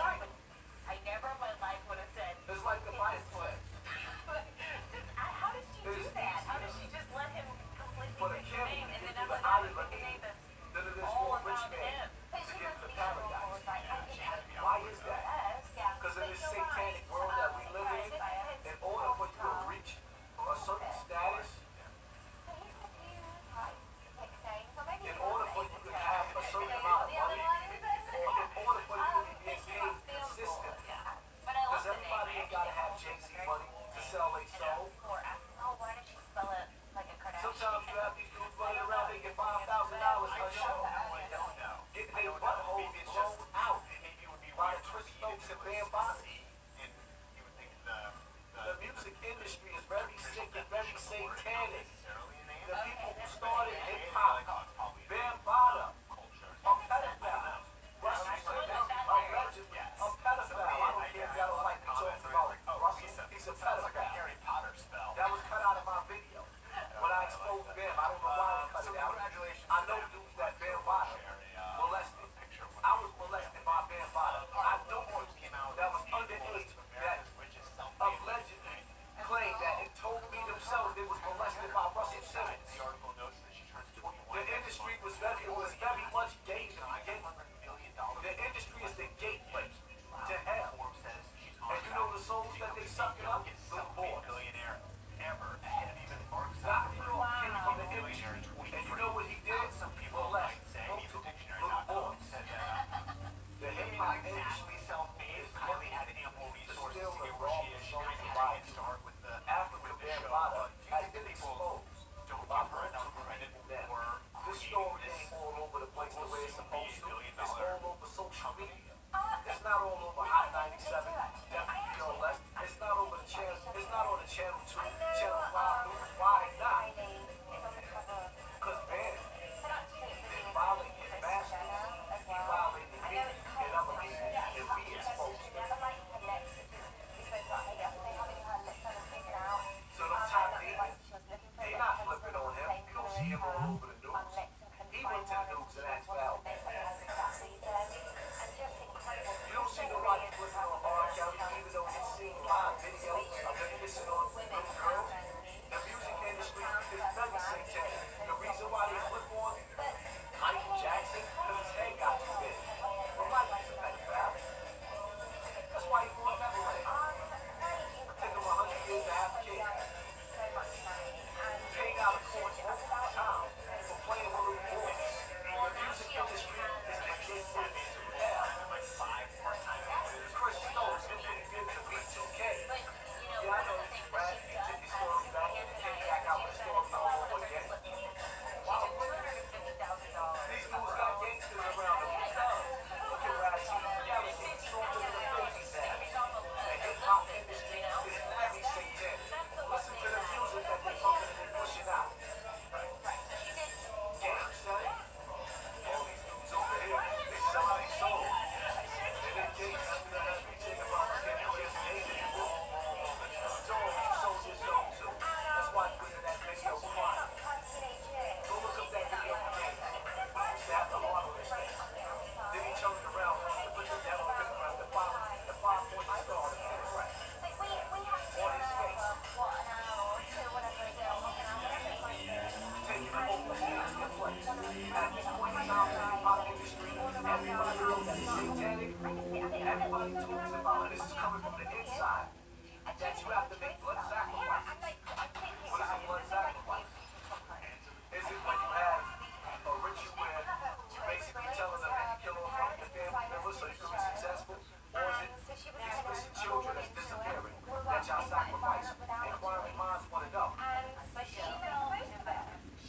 I never in my life would have said. It's like the Bible says. How did she do that? How did she just let him completely For the pick the camel name to and get then to I'm the like, how did island of pick a name Eden that's than it is all for a rich about man him? to get to paradise. Why is that? Because in this satanic world that we live in order for you to reach a certain status, in order for you to have a certain amount of money, or in order for you to be being paid consistently, because everybody ain't got to have Jay-Z money to sell their soul. Sometimes you have these dudes running around, they get $5,000 a show, getting their butthole blown out by the Chris Stokes and Bam Bottom. The music industry is very sick and very satanic. The people who started hip-hop, Bam Bottom, a pedophile. Russell Simmons, allegedly a pedophile. I don't care if y'all don't like me talking about Russell. He's a pedophile. That was cut out of my video. When I exposed Bam, I don't know why I cut it out. I know dudes that Bam Bottom molested. I was molested by Bam Bottom. I know dudes that was underage that allegedly claimed that and told me themselves they was molested by Russell Simmons. The industry was very much gated. The industry is the gateway to hell. And you know the souls that they suck it up? The boys. Dr. York came from the industry. And you know what he did? Molest multiple little boys. The hip-hop industry is still the rawest soul society. African Bam Bottom has been exposed by multiple people now. This story ain't all over the place the way it's supposed to. It's all over social media. It's not all over Hot 97, definitely on less. It's not over the channel. It's not on the channel 2, channel 5 news. Why not? Because Bam didn't violate his masters. He violated me, and I'm going to leave it and be exposed. So them top demons, they not flipping on him. You don't see him all over the news. He went to the news and asked Val. You don't see nobody flipping on R. Kelly, even though he's seen live video of him kissing on little girls. The music industry is very satanic. The reason why they flip on Michael Jackson, because his head got too big. But Michael's a pedophile. That's why he won Neverland. It took him 100 years to have a kid. Paid out of court multiple times for playing with little boys. The music industry is the gateway to hell. Chris Stokes, look what he did to B2K. Yeah, I know he's rap. He took his story back and came back out with the story all over again. Wow. These dudes got gangsters around them. Look at Rasheed. Yeah, he's stronger than the babies have. The hip-hop industry is very satanic. Listen to the music that they're pumping and pushing out. Game set. All these dudes over here, they sell their soul. And they gave everything about them just hating you. So you sold your soul too. That's why you was in that video crying. Go look up that video again. Used to have the heart on his face. Then he turned around to put the devil pentagram, the 5-point star on the pentagram. On his face. Taking him over stage and place. At this point in time in the hip-hop industry, everybody knows that it's satanic. Everybody talks about it. This is coming from the inside. That you have to make blood sacrifices. What is a blood sacrifice? Is it when you have a ritual where you basically telling them that you kill off one of your family members so you can be successful? Or is it these missing children that's disappearing that y'all sacrifice? Inquiring minds want to know.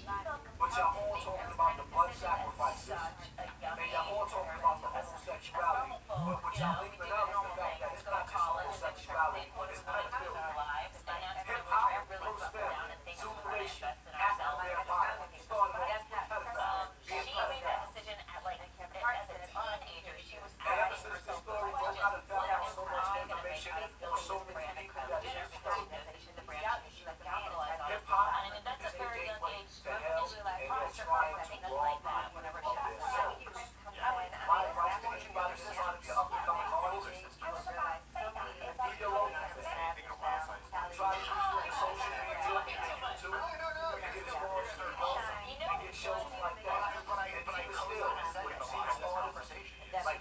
But y'all all talking about the blood sacrifices. And y'all all talking about the homosexuality. But what y'all leaving out is the fact that it's not just homosexuality, it's pedophilia. Hip-hop, first family, Zulu Nation, after their body, started off with pedophiles, being pedophiles. And ever since the story broke out and found out so much information or so many people that it's disturbed, hip-hop is a gateway to hell, and they're trying to rob people of their souls. Why is anybody just trying to be up and coming artist?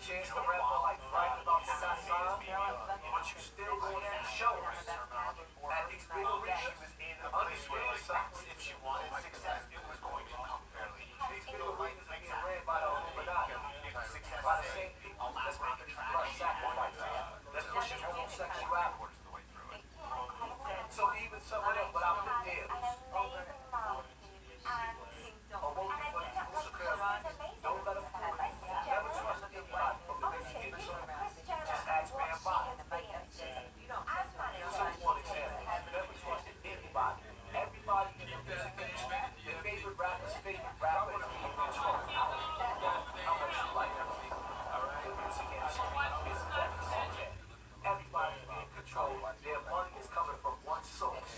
chance to rap or like write about the got signed, but you still going to these shows at these big arenas. Understand something. If she wanted success, it was going to come fairly. These big arenas are being ran by the Illuminati, by the same people that's making these blood sacrifices, that's pushing homosexuality. So even some of them without the deals are working for these Luciferians. Don't let them fool you. Never trust anybody from the basic industry. Just ask man body. Here's one example. Never trust anybody. Everybody in the music industry, your favorite rapper's favorite rapper is being controlled. How much you like them? The music industry is very saturated. Everybody's being controlled. Their money is coming from one source.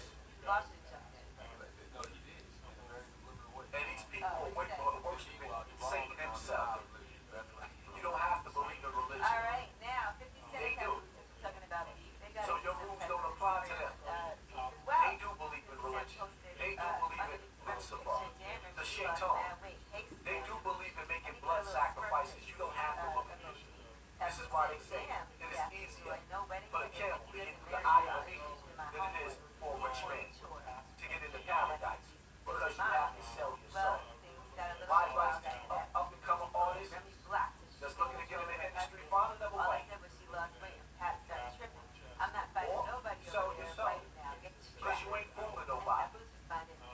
And these people are waiting on worshiping Satan himself. You don't have to believe in religion. All right, now 50 They Cent do. talking about beef. So your rules don't apply to them. They do believe in religion. They do believe in Lucifer, the Shaitan. They do believe in making blood sacrifices. You don't have to believe. This is why they say it is easier for the camel to get through the eye of the needle than it is for a rich man to get into paradise, because you have to sell your soul. My advice to up and coming artists that's looking to get in the industry, find another way. Or sell your soul, because you ain't fooling nobody.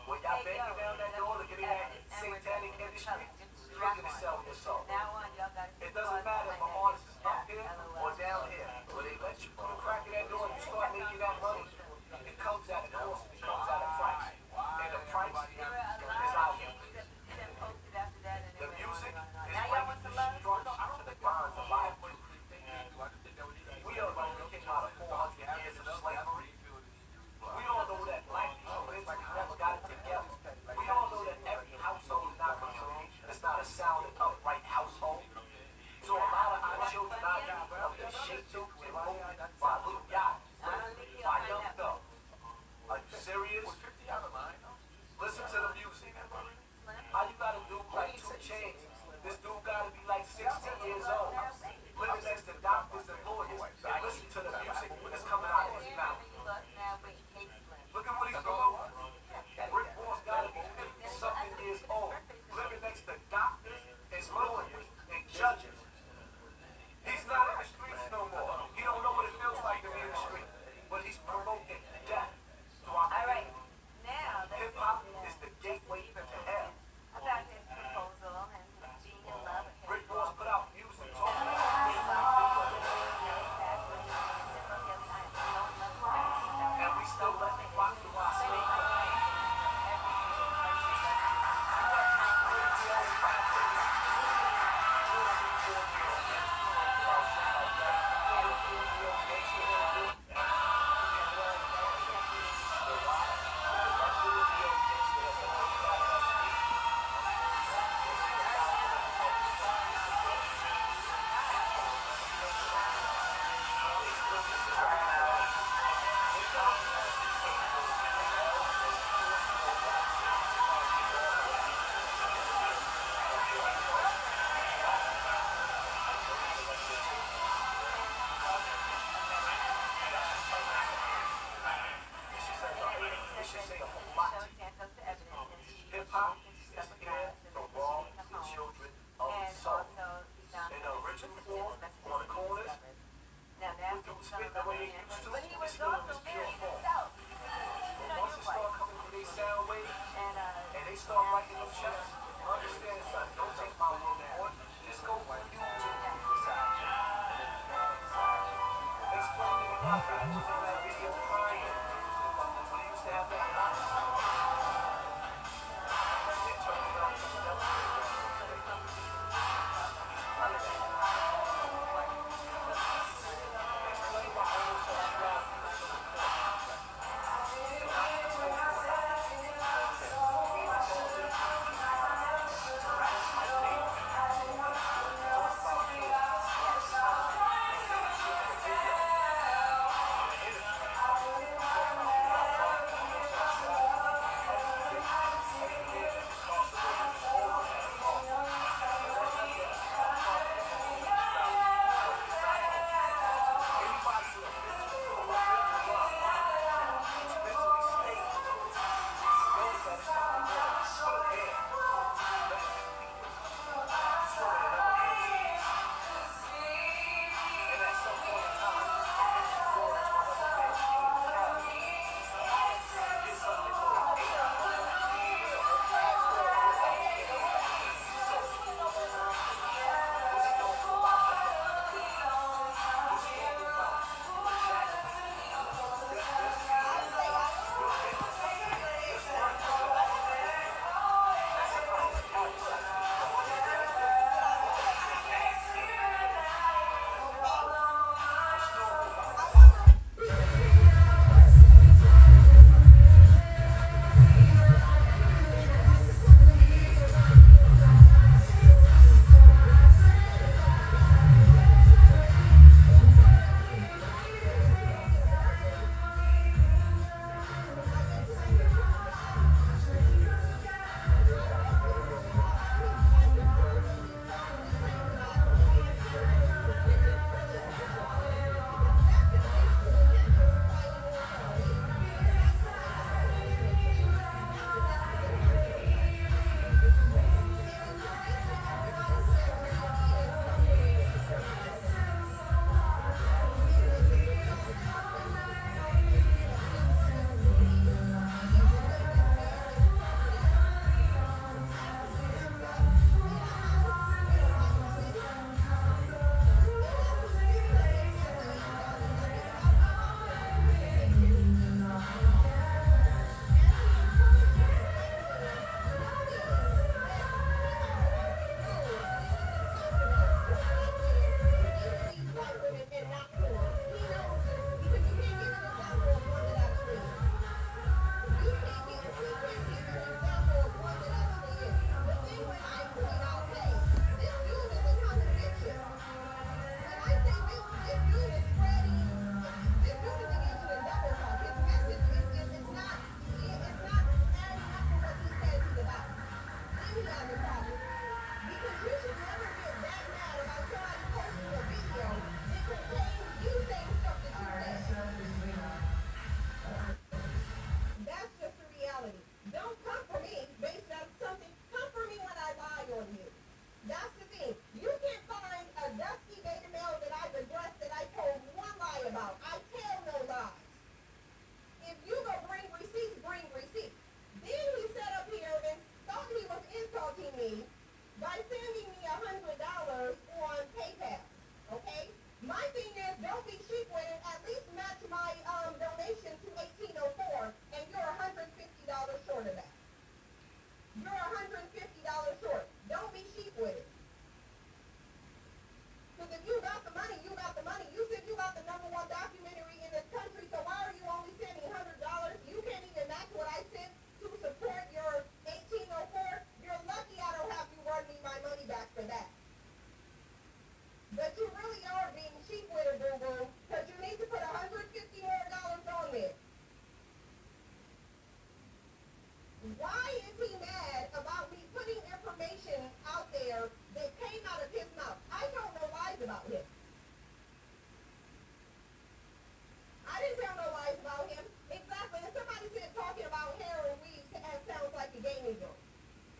When y'all banging down that door to get in that satanic industry, you're looking to sell your soul. It doesn't matter if an artist is up here or down here. When they let you put a crack in that door and you start making that money, it comes at a cost, it comes at a price. And the price is out here. The music is bringing destruction to the minds of life. We all know we came out of 400 years of slavery. We all know that black people never got it together. We all know that every household in our community is not a sound and upright household. So a lot of our children out here have been shaped and molded by Lil Yachty, by Young Thug. Are you serious? Listen to the music. How you got a dude like 2 Chainz? This dude gotta be like 16 years old. Living next to doctors and lawyers and listen to the music that's coming out of his mouth. Look at what he's promoting. Rick Ross gotta be 50-something years old, living next to doctors and lawyers and judges. He's not in the streets no more. He don't know what it feels like to be in the street, but he's promoting death to our community. Hip-hop is the gateway to hell. Rick Ross put out music talking about and we still let him rock through our state. Hip-hop is here to wrong the children of the soul. In the original form, on the corners, when dudes spit the way they used to, it's still in this pure form. But once it start coming through their sound waves, and they start writing them checks, understand, son, don't take my word for it. Just go for YouTube. Explain to the guy that was in that video crying when he used to have that house. It turns out to be that explain why homosexuality is so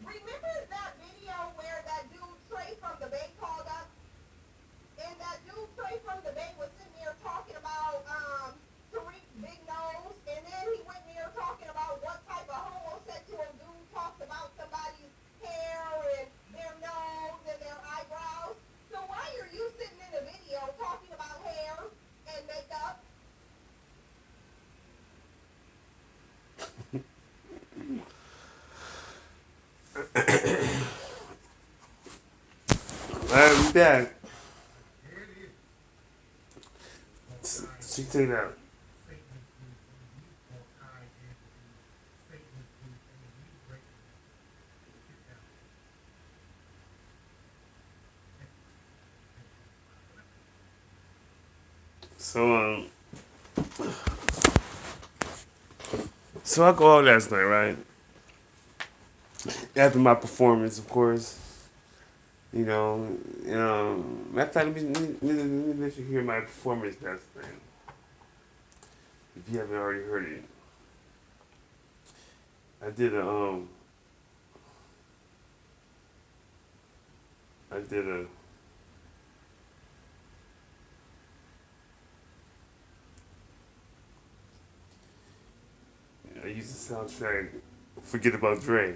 Remember that video where that dude Trey from the Bay called up, and that dude Trey from the Bay was sitting there talking about Tariq's big nose, and then he went there talking about what type of homosexual dude talks about somebody's hair and their nose and their eyebrows. So why are you sitting in the video talking about hair and makeup? I'm back. Check it out. So so I go out last night, right? After my performance, of course. You know, matter of fact, let me let you hear my performance last night. If you haven't already heard it, I did I did a, I used the soundtrack. Forget about Dre.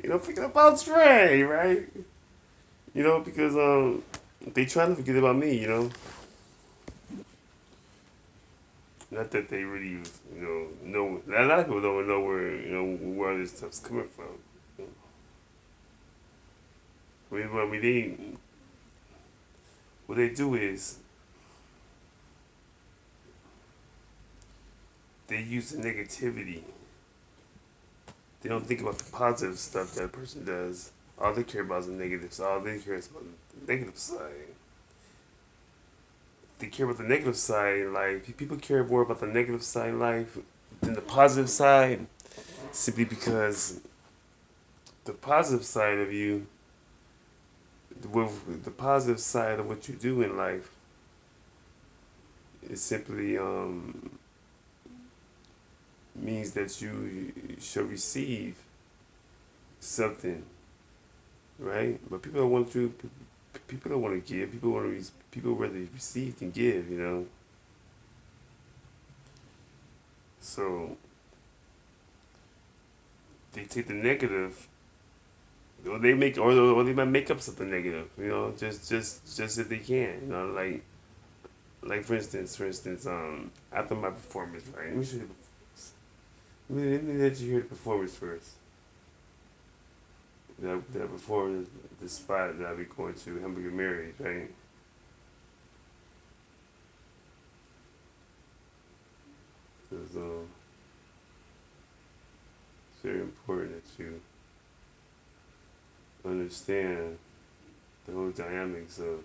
Forget about Dre, right? Because they trying to forget about me. Not that they really, know. A lot of people don't know where this stuff's coming from. What they do is they use the negativity. They don't think about the positive stuff that a person does. All they care about is the negative. All they care is about the negative side. They care about the negative side in life. People care more about the negative side in life than the positive side, simply because the positive side of you, the positive side of what you do in life, is simply means that you shall receive something, right? But people don't want to. People don't want to give. People rather receive than give. So they take the negative, or they might make up something negative. Just if they can. Like for instance, after my performance, right? Let me show you. Let me let you hear the performance first. That I performed the spot that I'll be going to, Hamburger Mary's, right? Because it's very important that you understand the whole dynamics of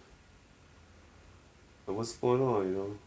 what's going on.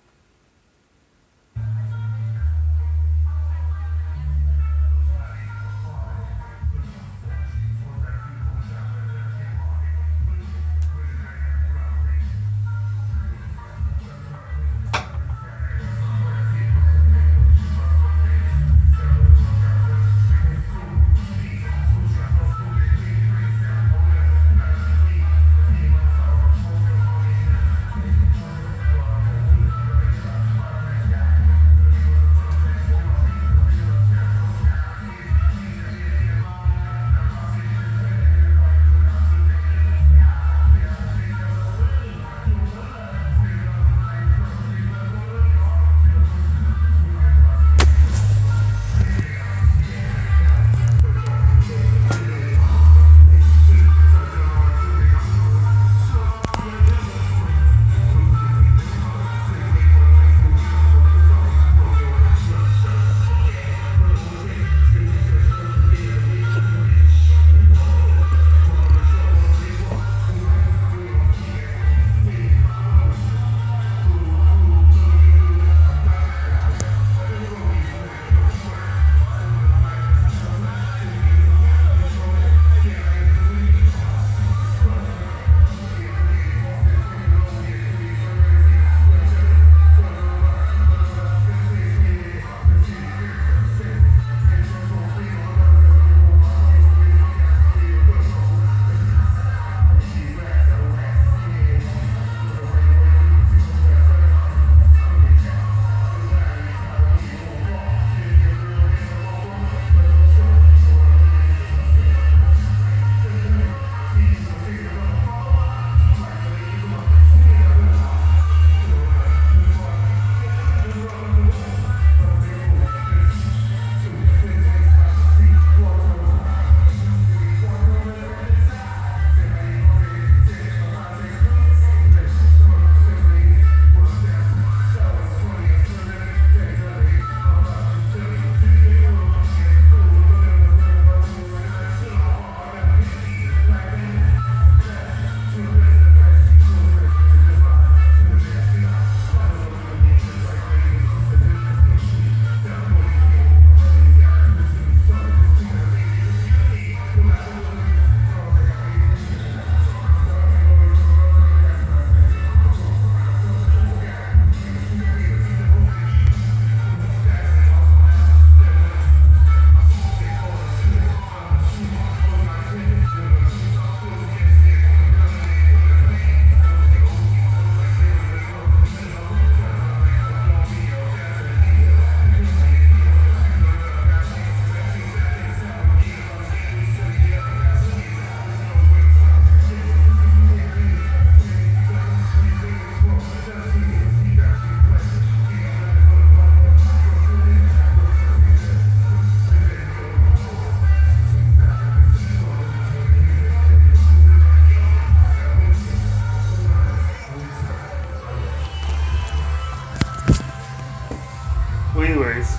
Well, anyways,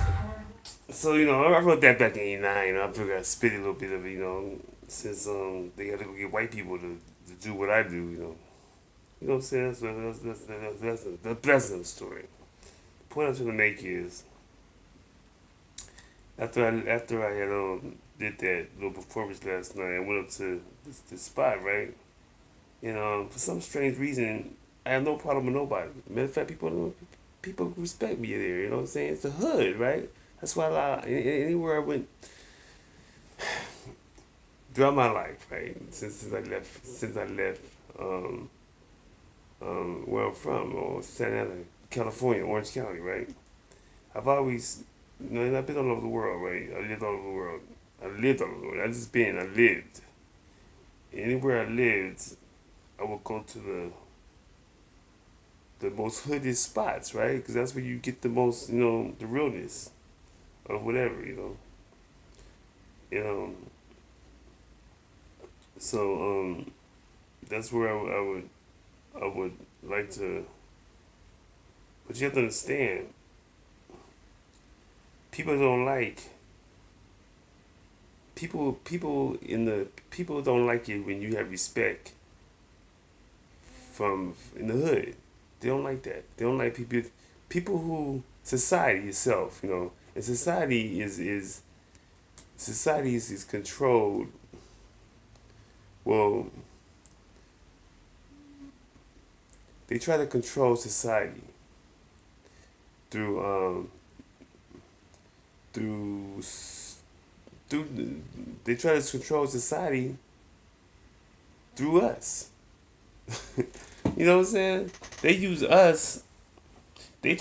so I wrote that back in '89. I figured I'd spit a little bit of it, since they had to go get white people to do what I do, You know what I'm saying? That's another story. The point I'm trying to make is after I had did that little performance last night, I went up to this spot, right? And for some strange reason, I have no problem with nobody. Matter of fact, people respect me there. You know what I'm saying? It's the hood, right? That's why anywhere I went throughout my life, right? Since I left, um, where I'm from, or Santa Ana, California, Orange County, right? I've always, and I've been all over the world, right? I lived all over the world. I lived all over the world. I lived. Anywhere I lived, I would go to the most hooded spots, right? Because that's where you get the most, the realness of whatever, And, so that's where I would like to, but you have to understand, people don't like people don't like it when you have respect from in the hood. They don't like that. They don't like people who society itself, and society is controlled. Well, they try to control society through through through they try to control society through us. You know what I'm saying? They use us. They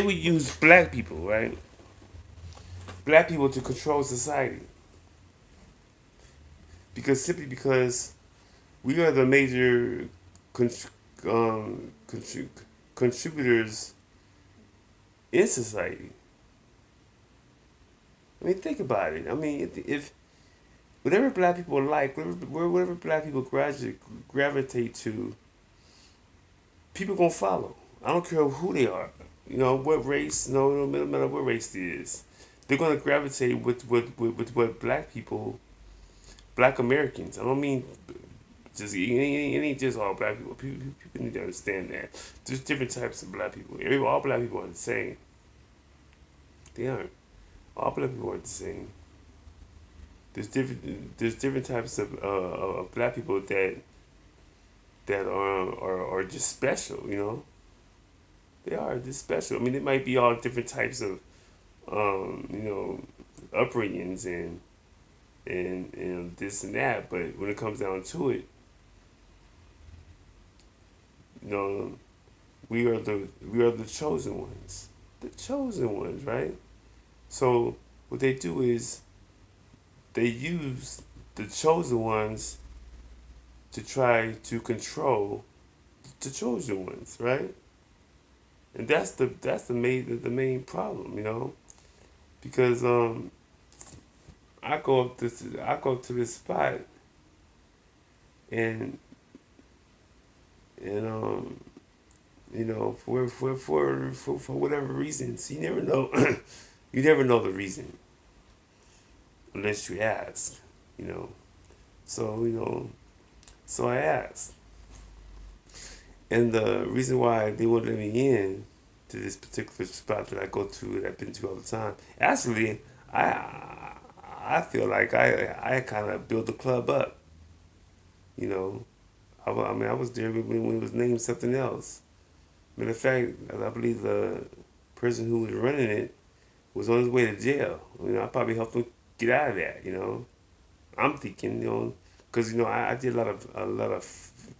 would use black people, right? Black people to control society simply because we are the major con- um, contrib- contributors in society. I mean, think about it. I mean, if whatever black people like, whatever black people gravitate to, people gonna follow. I don't care who they are. What race. No matter what race it is, they're gonna gravitate with what black Americans. I don't mean it ain't just all black people. People need to understand that there's different types of black people. All black people aren't the same. They aren't. All black people aren't the same. There's different types of black people that are just special. They are just special. I mean, it might be all different types of um, you know upbringings and this and that, but when it comes down to it, you know, we are the chosen ones, right? So what they do is they use the chosen ones to try to control the chosen ones, right? And that's the main problem, because I go up to this spot and and for whatever reasons, you never know. You never know the reason unless you ask, you know. So I asked, and the reason why they won't let me in to this particular spot that I go to, that I've been to all the time. Actually, I feel like I kind of built the club up, you know. I mean, I was there when it was named something else. Matter of fact, I believe the person who was running it was on his way to jail. I probably helped him get out of that. I'm thinking, because I did a lot of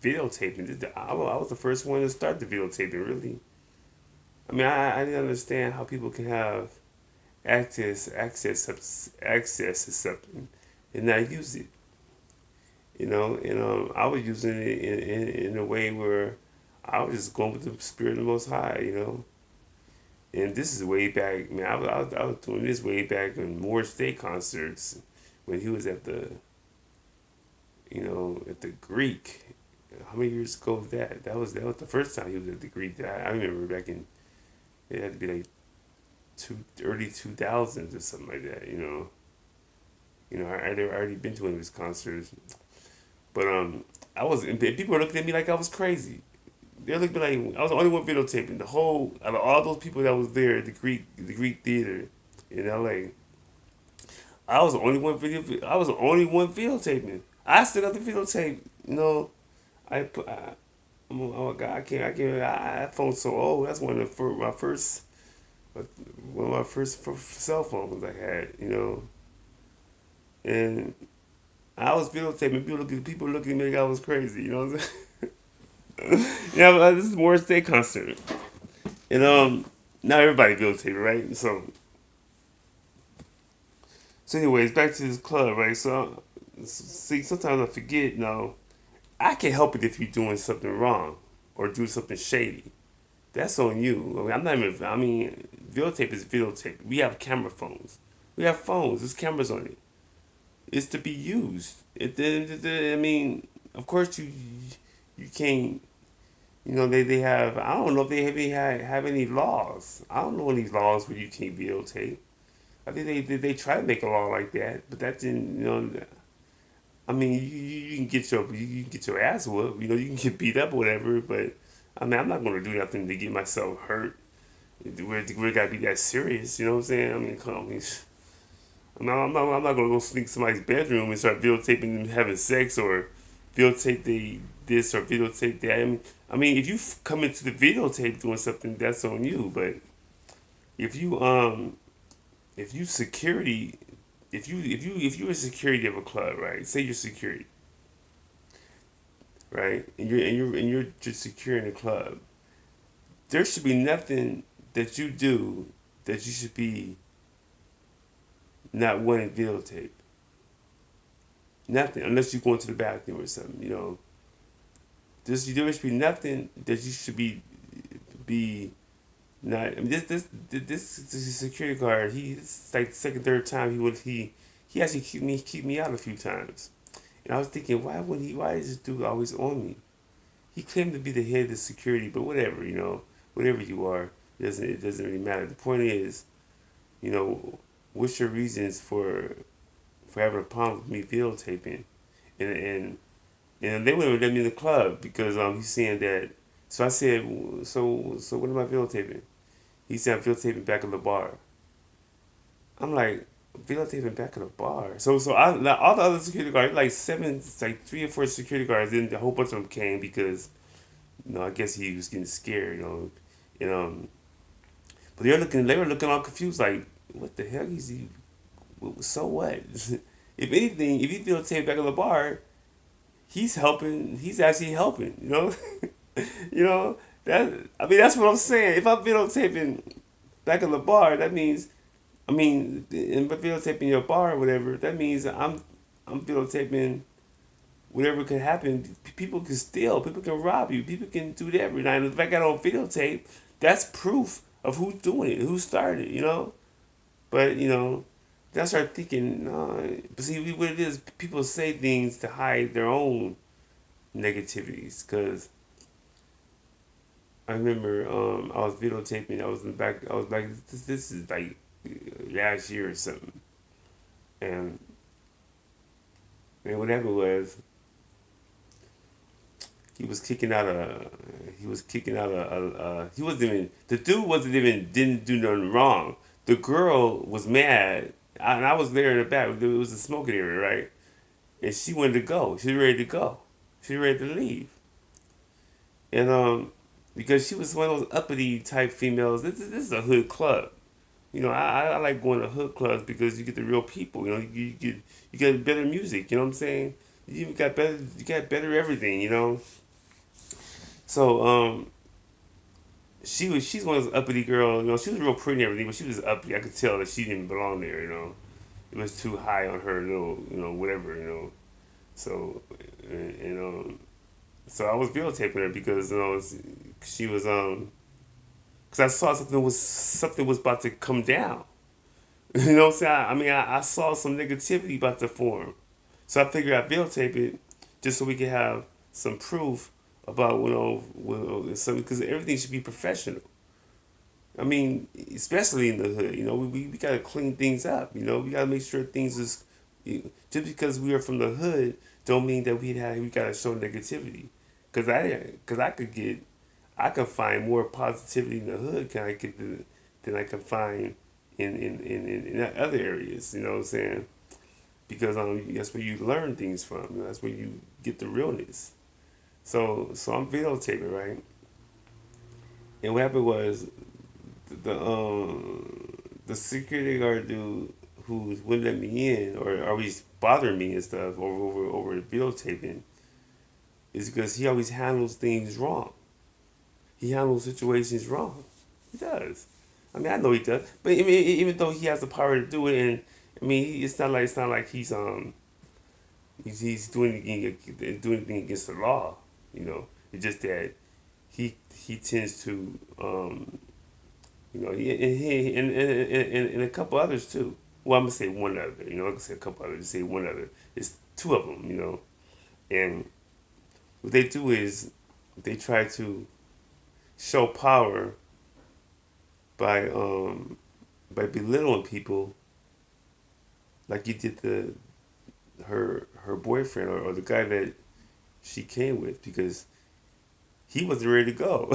videotaping. I was the first one to start the videotaping. Really, I mean, I didn't understand how people can have access to something and not use it. And I was using it in a way where I was just going with the spirit of the Most High. And this is way back, man. I was doing this way back in Morris Day concerts when he was at the Greek. How many years ago was that? That was the first time he was at the Greek. I remember back in, it had to be like early 2000s or something like that. I already been to one of his concerts, but I was and people were looking at me like I was crazy. They looked at me like I was the only one videotaping the whole out of all those people that was there at the Greek theater in L.A. I was the only one I was the only one videotaping. I still got the videotape. I put. Oh my God, I can't. That phone's so old. That's one of my first cell phones I had. And I was videotaping. People looking at me like I was crazy. You know what I'm saying? Yeah, but this is Morris Day concert, and now everybody videotaping, right? So anyways, back to this club, right? So see, sometimes I forget. I can help it if you're doing something wrong or do something shady. That's on you. I'm not even. Videotape is videotape. We have camera phones. We have phones. There's cameras on it. It's to be used. Of course you can't. They have. I don't know if they have any laws. I don't know any laws where you can't videotape. I think they try to make a law like that, but that didn't. You can get you can get your ass whooped. You can get beat up or whatever. But I'm not gonna do nothing to get myself hurt. We gotta be that serious. You know what I'm saying? Come on. I'm not gonna go sneak somebody's bedroom and start videotaping them having sex or videotape this or videotape that. If you come into the videotape doing something, that's on you. But if you security, if you're a security of a club, right? Say you're security, right? And you're just securing the club. There should be nothing that you do that you should be not wanting videotape. Nothing, unless you go into the bathroom or something. There should be nothing that you should be not. This security guard. It's like the second, third time he actually keep me out a few times, and I was thinking, why is this dude always on me? He claimed to be the head of the security, but whatever you are, it doesn't really matter. The point is, you know, what's your reasons for having a problem with me videotaping, and and they wouldn't let me in the club because he's saying that. So I said, so what am I videotaping? He said I'm videotaping back in the bar. I'm like, videotaping back in the bar. Now all the other security guards, like seven, it's like 3 or 4 security guards, and a whole bunch of them came because I guess he was getting scared, and but they were looking all confused, like, what the hell is he? So what? If anything, if he videotape back in the bar, he's helping. He's actually helping. You know that. That's what I'm saying. If I'm videotaping back in the bar, that means, and by videotaping your bar or whatever, that means I'm videotaping whatever could happen. People can steal. People can rob you. People can do that every night. And if I got on videotape, that's proof of who's doing it, who started. But then I started thinking, no. But see, what it is, people say things to hide their own negativities. Cause I remember I was videotaping. I was in the back. I was like, this is like last year or something, and whatever it was, he was kicking out a. He was kicking out he wasn't even. The dude wasn't even didn't do nothing wrong. The girl was mad, and I was there in the back. It was a smoking area, right? And she wanted to go. She was ready to go. She was ready to leave. And because she was one of those uppity type females. This is a hood club. I like going to hood clubs because you get the real people. You get better music. You know what I'm saying? You got better everything. So she's one of those uppity girls. She was real pretty and everything, but she was uppity. I could tell that she didn't belong there. It was too high on her little whatever. So so I was videotaping her because she was because I saw something was about to come down. You know what I'm saying? I saw some negativity about to form, so I figured I'd videotape it just so we could have some proof about something, because everything should be professional. I mean, especially in the hood, we gotta clean things up. We gotta make sure things is. Just because we are from the hood, don't mean that we gotta show negativity. Cause I I could find more positivity in the hood than I can find in other areas. You know what I'm saying? Because that's where you learn things from. That's where you get the realness. So I'm videotaping, right? And what happened was the security guard dude who wouldn't let me in or always bothering me and stuff over videotaping is because he always handles things wrong. He handles situations wrong. He does. I mean, I know he does, but I mean, even though he has the power to do it, and I mean, it's not like he's doing anything against the law. It's just that he tends to and a couple others too. Well, I'm gonna say one other. I'm gonna say a couple others. Say one other. It's two of them. And what they do is they try to show power by by belittling people, like you did her boyfriend or the guy that she came with because he wasn't ready to go.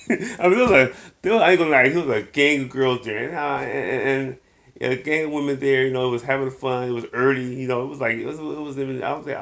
I mean, I ain't gonna lie, he was a gang of girls there, and a gang of women there. It was having fun. It was early. It was like it was. I don't think